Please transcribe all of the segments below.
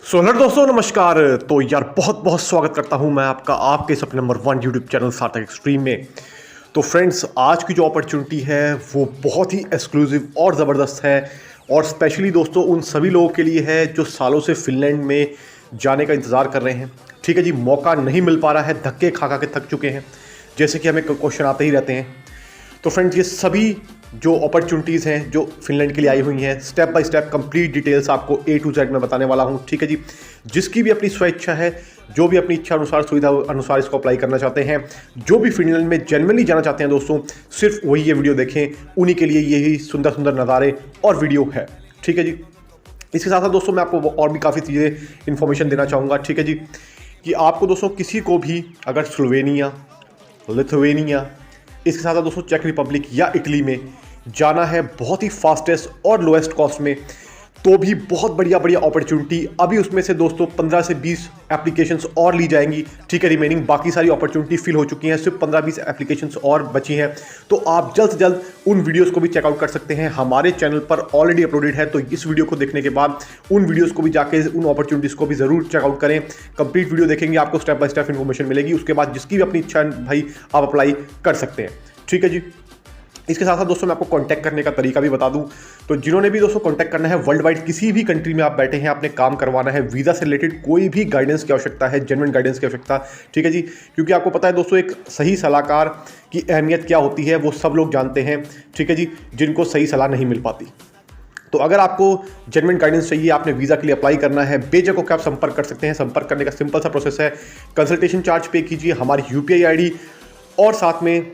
So hello दोस्तों, नमस्कार। तो यार बहुत बहुत स्वागत करता हूं मैं आपका आपके इस अपने नंबर 1 यूट्यूब चैनल सार्थक एक्सट्रीम में। तो फ्रेंड्स, आज की जो अपॉर्चुनिटी है वो बहुत ही एक्सक्लूसिव और ज़बरदस्त है, और स्पेशली दोस्तों उन सभी लोगों के लिए है जो सालों से फिनलैंड में जाने का इंतज़ार कर रहे हैं। ठीक है जी, मौका नहीं मिल पा रहा है, धक्के खा खा के थक चुके हैं, जैसे कि हमें क्वेश्चन आते ही रहते हैं। तो फ्रेंड्स, ये सभी जो अपॉर्चुनिटीज़ हैं जो फिनलैंड के लिए आई हुई हैं, step by step complete details आपको A to Z में बताने वाला हूं। ठीक है जी, जिसकी भी अपनी स्वेच्छा है, जो भी अपनी इच्छा अनुसार सुविधा अनुसार इसको अप्लाई करना चाहते हैं, जो भी फिनलैंड में जेन्युइनली जाना चाहते हैं दोस्तों, सिर्फ वही ये वीडियो देखें। उन्हीं के लिए यही सुंदर सुंदर नज़ारे और वीडियो है। ठीक है जी, इसके साथ साथ दोस्तों मैं आपको और भी काफ़ी चीज़ें इन्फॉर्मेशन देना चाहूँगा। ठीक है जी, कि आपको दोस्तों किसी को भी अगर स्लोवेनिया, लिथुवेनिया, इसके साथ साथ दोस्तों चेक रिपब्लिक या इटली में जाना है बहुत ही फास्टेस्ट और लोएस्ट कॉस्ट में, तो भी बहुत बढ़िया बढ़िया अपॉर्चुनिटी अभी उसमें से दोस्तों 15 से 20 एप्लीकेशंस और ली जाएंगी। ठीक है, रिमेनिंग बाकी सारी अपॉर्चुनिटी फिल हो चुकी हैं, सिर्फ 15-20 एप्लीकेशंस और बची हैं। तो आप जल्द से जल्द उन वीडियोस को भी चेकआउट कर सकते हैं, हमारे चैनल पर ऑलरेडी अपलोडेड है। तो इस वीडियो को देखने के बाद उन वीडियोज़ को भी जाके उन अपॉर्चुनिटीज़ को भी ज़रूर चेकआउट करें। कंप्लीट वीडियो देखेंगे, आपको स्टेप बाय स्टेप इन्फॉर्मेशन मिलेगी। उसके बाद जिसकी भी अपनी इच्छा है भाई, आप अप्लाई कर सकते हैं। ठीक है जी, इसके साथ साथ दोस्तों मैं आपको कांटेक्ट करने का तरीका भी बता दूं। तो जिन्होंने भी दोस्तों कांटेक्ट करना है, वर्ल्ड वाइड किसी भी कंट्री में आप बैठे हैं, आपने काम करवाना है, वीज़ा से रिलेटेड कोई भी गाइडेंस की आवश्यकता है, जेन्युइन गाइडेंस की आवश्यकता। ठीक है जी, क्योंकि आपको पता है दोस्तों एक सही सलाहकार की अहमियत क्या होती है, वो सब लोग जानते हैं। ठीक है जी, जिनको सही सलाह नहीं मिल पाती। तो अगर आपको जेन्युइन गाइडेंस चाहिए, आपने वीज़ा के लिए अप्लाई करना है, बेझक होकर आप संपर्क कर सकते हैं। संपर्क करने का सिंपल सा प्रोसेस है, कंसल्टेशन चार्ज पे कीजिए, हमारी UPI ID और साथ में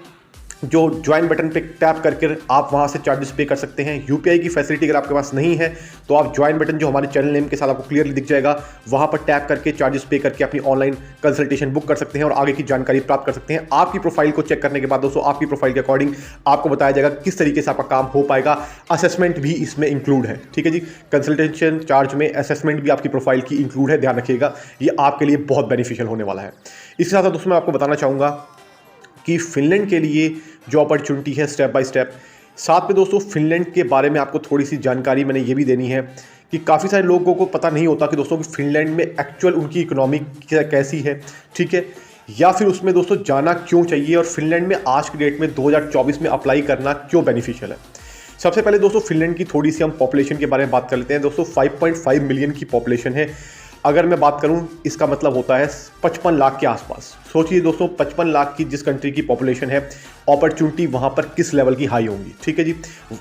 जो ज्वाइन बटन पे टैप करके आप वहाँ से चार्जेस पे कर सकते हैं। UPI की फैसिलिटी अगर आपके पास नहीं है तो आप ज्वाइन बटन जो हमारे चैनल नेम के साथ आपको क्लियरली दिख जाएगा, वहाँ पर टैप करके चार्जेस पे करके अपनी ऑनलाइन कंसल्टेशन बुक कर सकते हैं और आगे की जानकारी प्राप्त कर सकते हैं। आपकी प्रोफाइल को चेक करने के बाद दोस्तों आपकी प्रोफाइल के अकॉर्डिंग आपको बताया जाएगा किस तरीके से आपका काम हो पाएगा। असेसमेंट भी इसमें इंक्लूड है। ठीक है जी, कंसल्टेशन चार्ज में असेसमेंट भी आपकी प्रोफाइल की इंक्लूड है, ध्यान रखिएगा, ये आपके लिए बहुत बेनिफिशियल होने वाला है। इसके साथ दोस्तों मैं आपको बताना चाहूँगा कि फिनलैंड के लिए जो अपॉर्चुनिटी है स्टेप बाय स्टेप, साथ में दोस्तों फिनलैंड के बारे में आपको थोड़ी सी जानकारी मैंने ये भी देनी है कि काफ़ी सारे लोगों को पता नहीं होता कि दोस्तों कि फिनलैंड में एक्चुअल उनकी इकोनॉमी कैसी है। ठीक है, या फिर उसमें दोस्तों जाना क्यों चाहिए, और फिनलैंड में आज की डेट में 2024 में अप्लाई करना क्यों बेनिफिशियल है। सबसे पहले दोस्तों फिनलैंड की थोड़ी सी हम पॉपुलेशन के बारे में बात कर लेते हैं। दोस्तों 5.5 मिलियन की पॉपुलेशन है। अगर मैं बात करूं, इसका मतलब होता है 55 लाख के आसपास। सोचिए दोस्तों, 55 लाख की जिस कंट्री की पॉपुलेशन है, अपॉर्चुनिटी वहां पर किस लेवल की हाई होंगी। ठीक है जी,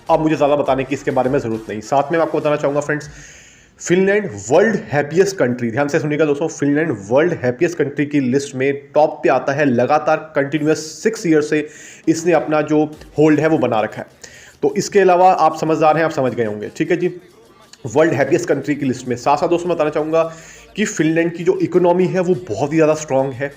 अब मुझे ज़्यादा बताने की इसके बारे में ज़रूरत नहीं। साथ में मैं आपको बताना चाहूँगा friends, Finland world happiest country, ध्यान से सुनिएगा दोस्तों, फिनलैंड वर्ल्ड हैप्पीएस्ट कंट्री की लिस्ट में टॉप पे आता है। लगातार कंटिन्यूस 6 ईयर से इसने अपना जो होल्ड है वो बना रखा है। तो इसके अलावा आप समझदार हैं, आप समझ गए होंगे। ठीक है जी, वर्ल्ड हैप्पीएस्ट कंट्री की लिस्ट में। साथ साथ दोस्तों मैं बताना चाहूँगा कि फिनलैंड की जो इकोनॉमी है वो बहुत ही ज़्यादा स्ट्रांग है।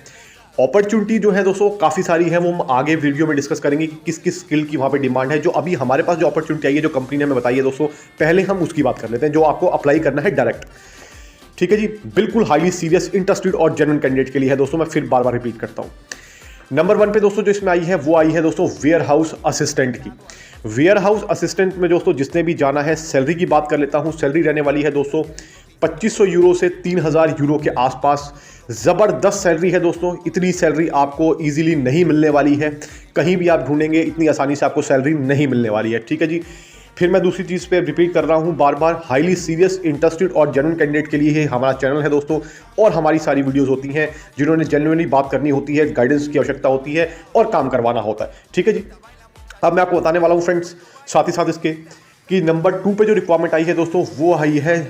अपॉर्चुनिटी जो है दोस्तों काफ़ी सारी है, वो हम आगे वीडियो में डिस्कस करेंगे कि किस किस स्किल की वहाँ पे डिमांड है। जो अभी हमारे पास जो अपॉर्चुनिटी आई है, जो कंपनी ने हमें बताई है दोस्तों, पहले हम उसकी बात कर लेते हैं, जो आपको अप्लाई करना है डायरेक्ट। ठीक है जी, बिल्कुल हाईली सीरियस, इंटरेस्टेड और जेन्युइन कैंडिडेट के लिए है दोस्तों। मैं फिर बार बार रिपीट करता हूँ। नंबर 1 पे दोस्तों जो इसमें आई है वो आई है दोस्तों वेयर हाउस असिस्टेंट की। वेयर हाउस असिस्टेंट में दोस्तों जिसने भी जाना है, सैलरी की बात कर लेता हूं। सैलरी रहने वाली है दोस्तों 2500 यूरो से 3000 यूरो के आसपास। ज़बरदस्त सैलरी है दोस्तों, इतनी सैलरी आपको इजीली नहीं मिलने वाली है, कहीं भी आप ढूंढेंगे इतनी आसानी से आपको सैलरी नहीं मिलने वाली है। ठीक है जी, फिर मैं दूसरी चीज़ पे रिपीट कर रहा हूँ बार बार, हाईली सीरियस, इंटरेस्टेड और जेन्युइन कैंडिडेट के लिए ही हमारा चैनल है दोस्तों। और हमारी सारी वीडियोस होती हैं जिन्होंने जेन्युइनली बात करनी होती है, गाइडेंस की आवश्यकता होती है और काम करवाना होता है। ठीक है जी, अब मैं आपको बताने वाला हूँ फ्रेंड्स साथ ही साथ इसके कि नंबर 2 पे जो रिक्वायरमेंट आई है दोस्तों, वो आई है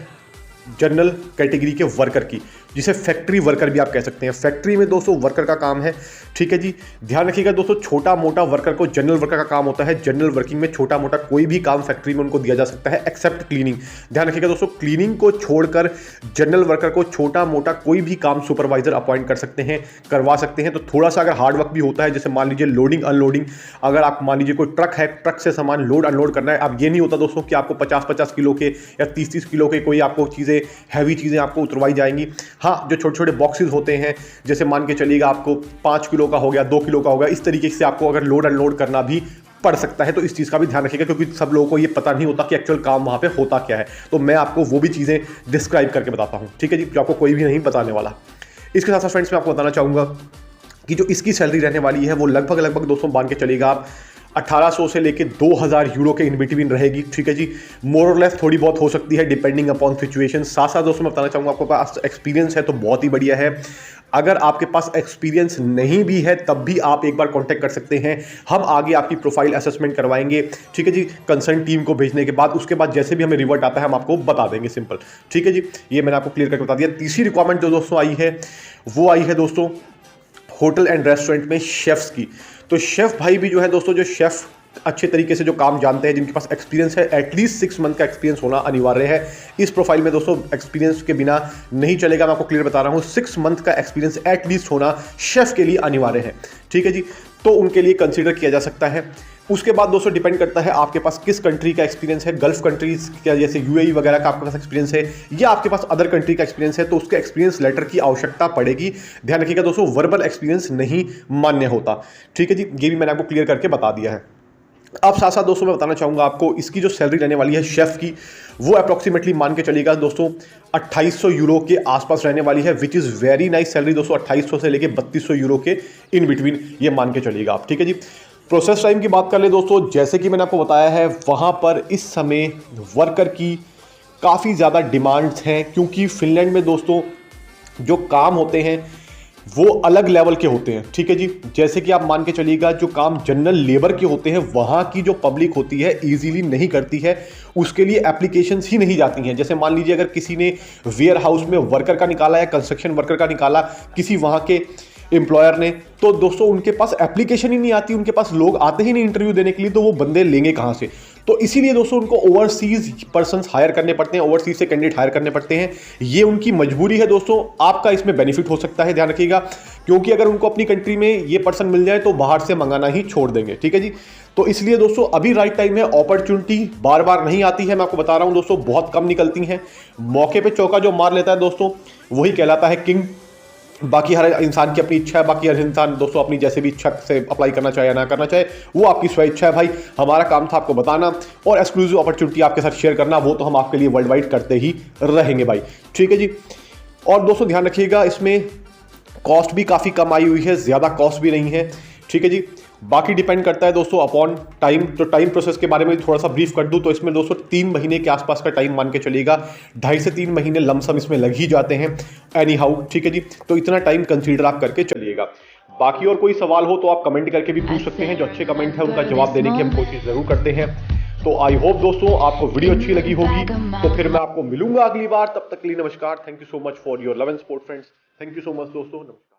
जनरल कैटेगरी के वर्कर की, जिसे फैक्ट्री वर्कर भी आप कह सकते हैं। फैक्ट्री में दोस्तों वर्कर का काम है। ठीक है जी, ध्यान रखिएगा दोस्तों, छोटा मोटा वर्कर को जनरल वर्कर का काम होता है। जनरल वर्किंग में छोटा मोटा कोई भी काम फैक्ट्री में उनको दिया जा सकता है एक्सेप्ट क्लीनिंग। ध्यान रखिएगा दोस्तों, क्लीनिंग को छोड़कर जनरल वर्कर को छोटा मोटा कोई भी काम सुपरवाइजर अपॉइंट कर सकते हैं, करवा सकते हैं। तो थोड़ा सा अगर हार्ड वर्क भी होता है, जैसे मान लीजिए लोडिंग अनलोडिंग, अगर आप मान लीजिए कोई ट्रक है, ट्रक से सामान लोड अनलोड करना है। अब ये नहीं होता दोस्तों कि आपको 50-50 किलो के या 30-30 किलो के कोई आपको चीज़ें, हैवी चीज़ें आपको उतरवाई जाएंगी। हाँ, जो छोटे छोटे बॉक्सेस होते हैं, जैसे मान के चलिएगा आपको 5 किलो का हो गया, 2 किलो का हो गया, इस तरीके से आपको अगर लोड अनलोड करना भी पड़ सकता है। तो इस चीज़ का भी ध्यान रखिएगा, क्योंकि सब लोगों को ये पता नहीं होता कि एक्चुअल काम वहाँ पे होता क्या है। तो मैं आपको वो भी चीज़ें डिस्क्राइब करके बताता हूँ, ठीक है जी, जो आपको कोई भी नहीं बताने वाला। इसके साथ साथ फ्रेंड्स मैं आपको बताना चाहूँगा कि जो इसकी सैलरी रहने वाली है वो लगभग दोस्तों मान के चलिएगा आप 1800 से लेके 2000 यूरो के इन बिटवीन रहेगी, ठीक है जी। मोर और लेस थोड़ी बहुत हो सकती है डिपेंडिंग अपॉन सिचुएशन। साथ साथ दोस्तों मैं बताना चाहूँगा, आपके पास एक्सपीरियंस है तो बहुत ही बढ़िया है। अगर आपके पास एक्सपीरियंस नहीं भी है तब भी आप एक बार कांटेक्ट कर सकते हैं, हम आगे आपकी प्रोफाइल असेसमेंट करवाएंगे, ठीक है जी, कंसर्न टीम को भेजने के बाद। उसके बाद जैसे भी हमें रिवर्ट आता है हम आपको बता देंगे, सिंपल, ठीक है जी। ये मैंने आपको क्लियर करके बता दिया। तीसरी रिक्वायरमेंट जो दोस्तों आई है वो आई है दोस्तों होटल एंड रेस्टोरेंट में शेफ्स की। तो शेफ भाई भी जो है दोस्तों, जो शेफ अच्छे तरीके से जो काम जानते हैं, जिनके पास एक्सपीरियंस है, एटलीस्ट 6 मंथ का एक्सपीरियंस होना अनिवार्य है। इस प्रोफाइल में दोस्तों एक्सपीरियंस के बिना नहीं चलेगा, मैं आपको क्लियर बता रहा हूं। 6 मंथ का एक्सपीरियंस एटलीस्ट होना शेफ के लिए अनिवार्य है, ठीक है जी। तो उनके लिए कंसीडर किया जा सकता है। उसके बाद दोस्तों डिपेंड करता है आपके पास किस कंट्री का एक्सपीरियंस है। गल्फ कंट्रीज क्या, जैसे यूएई वगैरह का आपके पास एक्सपीरियंस है, या आपके पास अदर कंट्री का एक्सपीरियंस है, तो उसके एक्सपीरियंस लेटर की आवश्यकता पड़ेगी। ध्यान रखिएगा दोस्तों, वर्बल एक्सपीरियंस नहीं मान्य होता, ठीक है जी। ये भी मैंने आपको क्लियर करके बता दिया है। अब साथ साथ दोस्तों मैं बताना चाहूँगा आपको, इसकी जो सैलरी रहने वाली है शेफ़ की, वो अप्रॉक्सीमेटली मान के चलिएगा दोस्तों 2800 यूरो के आसपास रहने वाली है, which is very nice salary दोस्तों। 2800 से लेके 3200 यूरो के इन बिटवीन ये मान के चलिएगा आप, ठीक है जी। प्रोसेस टाइम की बात कर ले दोस्तों, जैसे कि मैंने आपको बताया है, वहाँ पर इस समय वर्कर की काफ़ी ज़्यादा डिमांड्स हैं, क्योंकि फिनलैंड में दोस्तों जो काम होते हैं वो अलग लेवल के होते हैं, ठीक है जी। जैसे कि आप मान के चलिएगा, जो काम जनरल लेबर के होते हैं वहाँ की जो पब्लिक होती है इजीली नहीं करती है, उसके लिए एप्लीकेशंस ही नहीं जाती हैं। जैसे मान लीजिए अगर किसी ने वेयर हाउस में वर्कर का निकाला या कंस्ट्रक्शन वर्कर का निकाला किसी वहाँ के एम्प्लॉयर ने, तो दोस्तों उनके पास एप्लीकेशन ही नहीं आती, उनके पास लोग आते ही नहीं इंटरव्यू देने के लिए, तो वो बंदे लेंगे कहाँ से। तो इसीलिए दोस्तों उनको ओवरसीज पर्सन्स हायर करने पड़ते हैं, ओवरसीज से कैंडिडेट हायर करने पड़ते हैं। ये उनकी मजबूरी है दोस्तों, आपका इसमें बेनिफिट हो सकता है, ध्यान रखिएगा, क्योंकि अगर उनको अपनी कंट्री में ये पर्सन मिल जाए तो बाहर से मंगाना ही छोड़ देंगे, ठीक है जी। तो इसलिए दोस्तों अभी राइट टाइम है, अपॉर्चुनिटी बार बार नहीं आती है, मैं आपको बता रहा हूं दोस्तों, बहुत कम निकलती हैं। मौके पे चौका जो मार लेता है दोस्तों वही कहलाता है किंग। बाकी हर इंसान की अपनी इच्छा है, बाकी हर इंसान दोस्तों अपनी जैसे भी इच्छा से अप्लाई करना चाहे या ना करना चाहे, वो आपकी स्व इच्छा है भाई। हमारा काम था आपको बताना और एक्सक्लूसिव अपॉर्चुनिटी आपके साथ शेयर करना, वो तो हम आपके लिए वर्ल्ड वाइड करते ही रहेंगे भाई, ठीक है जी। और दोस्तों ध्यान रखिएगा, इसमें कॉस्ट भी काफ़ी कम आई हुई है, ज़्यादा कॉस्ट भी नहीं है, ठीक है जी। बाकी डिपेंड करता है दोस्तों अपॉन टाइम। तो टाइम प्रोसेस के बारे में थोड़ा सा ब्रीफ कर दूं तो इसमें दोस्तों 3 महीने के आसपास का टाइम मान के चलिएगा, 2.5 से 3 महीने लमसम इसमें लग ही जाते हैं एनी हाउ, ठीक है जी। तो इतना टाइम कंसीडर आप करके चलिएगा। बाकी और कोई सवाल हो तो आप कमेंट करके भी पूछ सकते हैं, जो अच्छे कमेंट है उनका जवाब देने की हम कोशिश जरूर करते हैं। तो आई होप दोस्तों आपको वीडियो अच्छी लगी होगी, तो फिर मैं आपको मिलूंगा अगली बार, तब तक के लिए नमस्कार। Thank you so much for your love and support friends, thank you so much दोस्तों, नमस्कार।